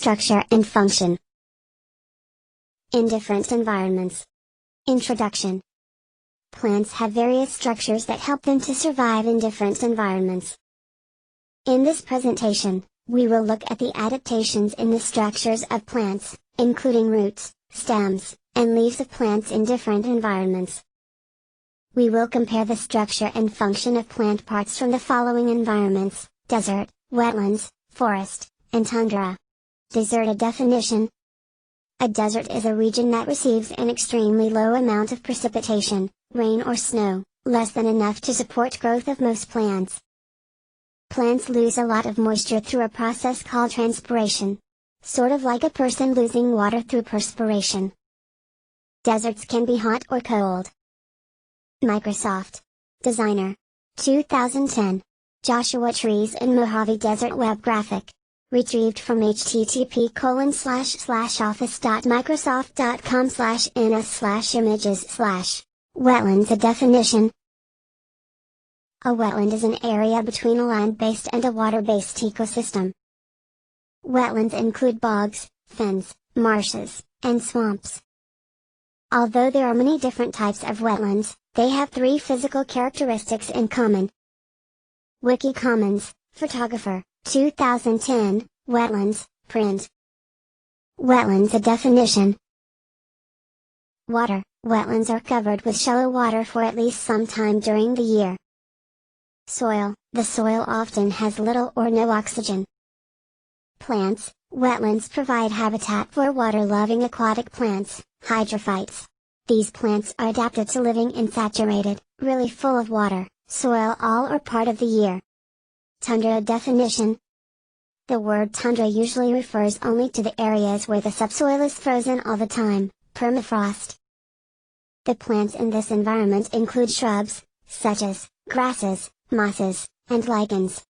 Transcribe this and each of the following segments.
structure and function. In different environments. Introduction. Plants have various structures that help them to survive in different environments. In this presentation, we will look at the adaptations in the structures of plants, including roots, stems, and leaves of plants in different environments. We will compare the structure and function of plant parts from the following environments: desert, wetlands, forest, and tundra. Desert. A definition. A desert is a region that receives an extremely low amount of precipitation, rain or snow, less than enough to support growth of most plants. Plants lose a lot of moisture through a process called transpiration. Sort of like a person losing water through perspiration. Deserts can be hot or cold. Microsoft Designer 2010 Joshua Trees in Mojave Desert Web Graphic. Retrieved from http://office.microsoft.com/ns/images/. Wetlands. A definition. A wetland is an area between a land-based and a water-based ecosystem. Wetlands include bogs, fens, marshes, and swamps. Although there are many different types of wetlands, they have three physical characteristics in common. Wiki Commons, Photographer, 2010, Wetlands, print. Wetlands. A definition. Water. Wetlands are covered with shallow water for at least some time during the year. Soil. The soil often has little or no oxygen. Plants. Wetlands provide habitat for water-loving aquatic plants, hydrophytes. These plants are adapted to living in saturated, really full of water, soil all or part of the year. Tundra. A definition. The word tundra usually refers only to the areas where the subsoil is frozen all the time, permafrost. The plants in this environment include shrubs, such as grasses, mosses, and lichens.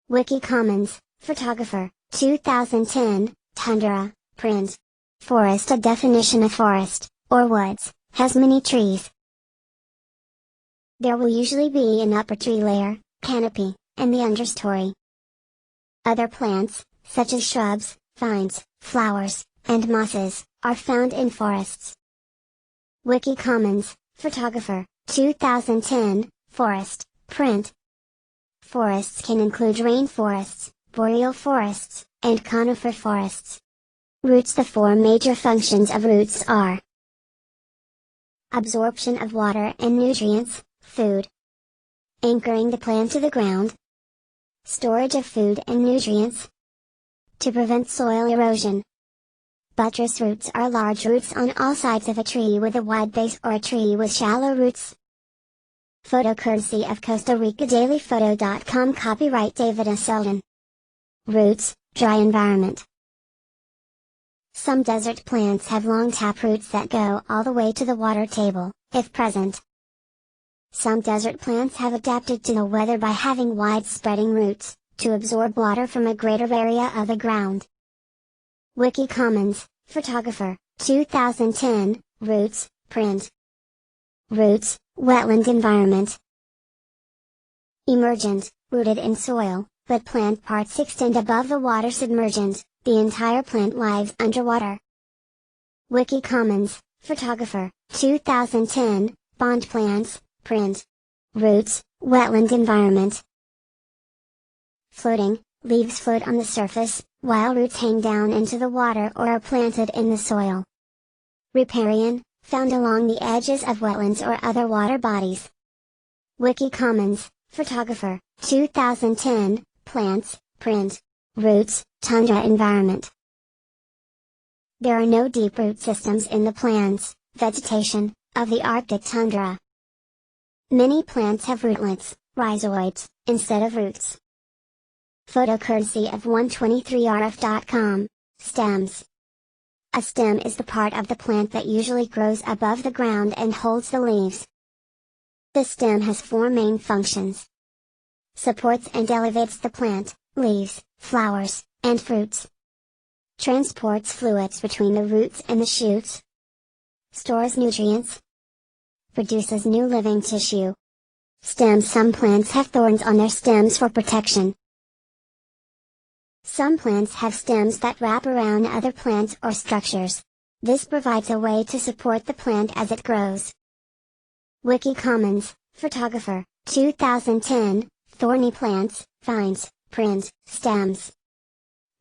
Wiki Commons, Photographer, 2010, Tundra, print. Forest. A definition. A forest, or woods, has many trees. There will usually be an upper tree layer, canopy, and the understory. Other plants, such as shrubs, vines, flowers, and mosses, are found in forests. Wiki Commons, Photographer, 2010, Forest, print. Forests can include rainforests, boreal forests, and conifer forests. Roots. The four major functions of roots are: absorption of water and nutrients, food. Anchoring the plant to the ground. Storage of food and nutrients. To prevent soil erosion. Buttress roots are large roots on all sides of a tree with a wide base or a tree with shallow roots. Photo courtesy of Costa Rica dailyphoto.com. Copyright David S. Selden. Roots. Dry environment. Some desert plants have long tap roots that go all the way to the water table, if present. Some desert plants have adapted to the weather by having wide spreading roots, to absorb water from a greater area of the ground. Wiki Commons, Photographer, 2010, Roots, print. Roots, wetland environment. Emergent, rooted in soil, but plant parts extend above the water. Submergent, the entire plant lives underwater. Wiki Commons, Photographer, 2010, Bond plants, print. Roots, wetland environment. Floating, leaves float on the surface, while roots hang down into the water or are planted in the soil. Riparian, found along the edges of wetlands or other water bodies. Wiki Commons, Photographer, 2010, Plants, print. Roots, tundra environment. There are no deep root systems in the plants, vegetation, of the Arctic tundra. Many plants have rootlets, rhizoids, instead of roots. Photo courtesy of 123rf.com. Stems. A stem is the part of the plant that usually grows above the ground and holds the leaves. The stem has four main functions. Supports and elevates the plant, leaves, flowers, and fruits. Transports fluids between the roots and the shoots. Stores nutrients. Produces new living tissue. Stems. Some plants have thorns on their stems for protection. Some plants have stems that wrap around other plants or structures. This provides a way to support the plant as it grows. Wiki Commons, Photographer, 2010, Thorny plants, vines, print, stems.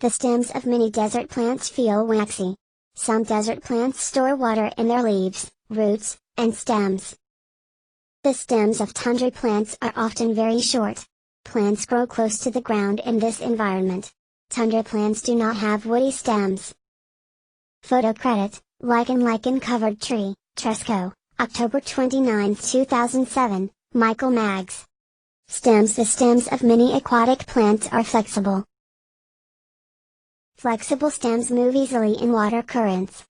The stems of many desert plants feel waxy. Some desert plants store water in their leaves, roots, and stems. The stems of tundra plants are often very short. Plants grow close to the ground in this environment. Tundra plants do not have woody stems. Photo credit, Lichen covered tree, Tresco, October 29, 2007, Michael Maggs. Stems. The stems of many aquatic plants are flexible. Flexible stems move easily in water currents.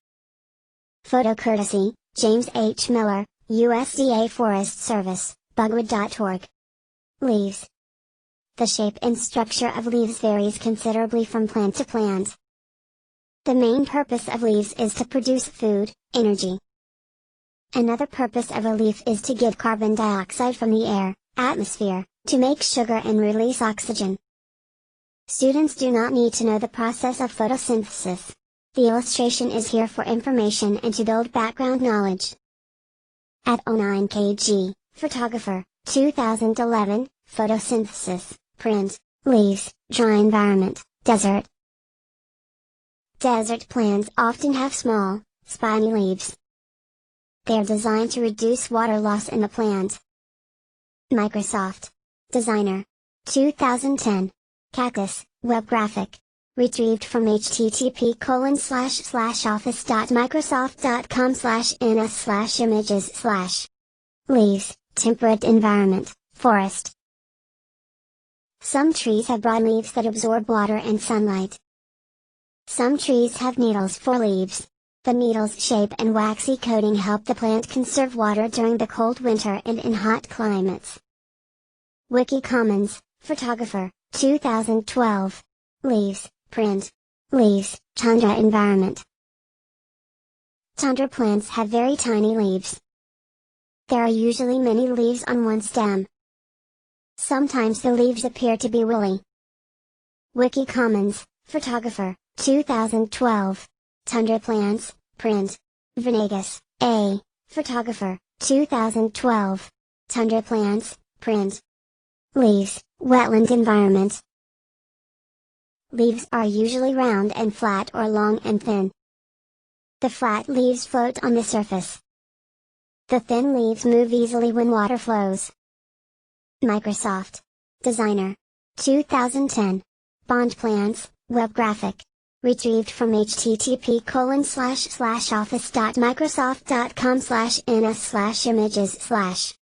Photo courtesy, James H. Miller, USDA Forest Service, bugwood.org. Leaves. The shape and structure of leaves varies considerably from plant to plant. The main purpose of leaves is to produce food, energy. Another purpose of a leaf is to get carbon dioxide from the air, atmosphere, to make sugar and release oxygen. Students do not need to know the process of photosynthesis. The illustration is here for information and to build background knowledge. At 09 kg, Photographer, 2011, Photosynthesis, Print, Leaves, Dry Environment, Desert. Desert plants often have small, spiny leaves. They are designed to reduce water loss in the plant. Microsoft. Designer. 2010. Cactus, web graphic. Retrieved from http://office.microsoft.com/ns/images/. Leaves, temperate environment, forest. Some trees have broad leaves that absorb water and sunlight. Some trees have needles for leaves. The needle's shape and waxy coating help the plant conserve water during the cold winter and in hot climates. Wiki Commons, Photographer, 2012. Leaves, print. Leaves, tundra environment. Tundra plants have very tiny leaves. There are usually many leaves on one stem. Sometimes the leaves appear to be woolly. Wiki Commons, Photographer, 2012. Tundra plants, print. Venegas, A. Photographer, 2012. Tundra plants, print. Leaves, wetland environment. Leaves are usually round and flat or long and thin. The flat leaves float on the surface. The thin leaves move easily when water flows. Microsoft. Designer. 2010. Bond plants, web graphic. Retrieved from http://office.microsoft.com/ns/images/.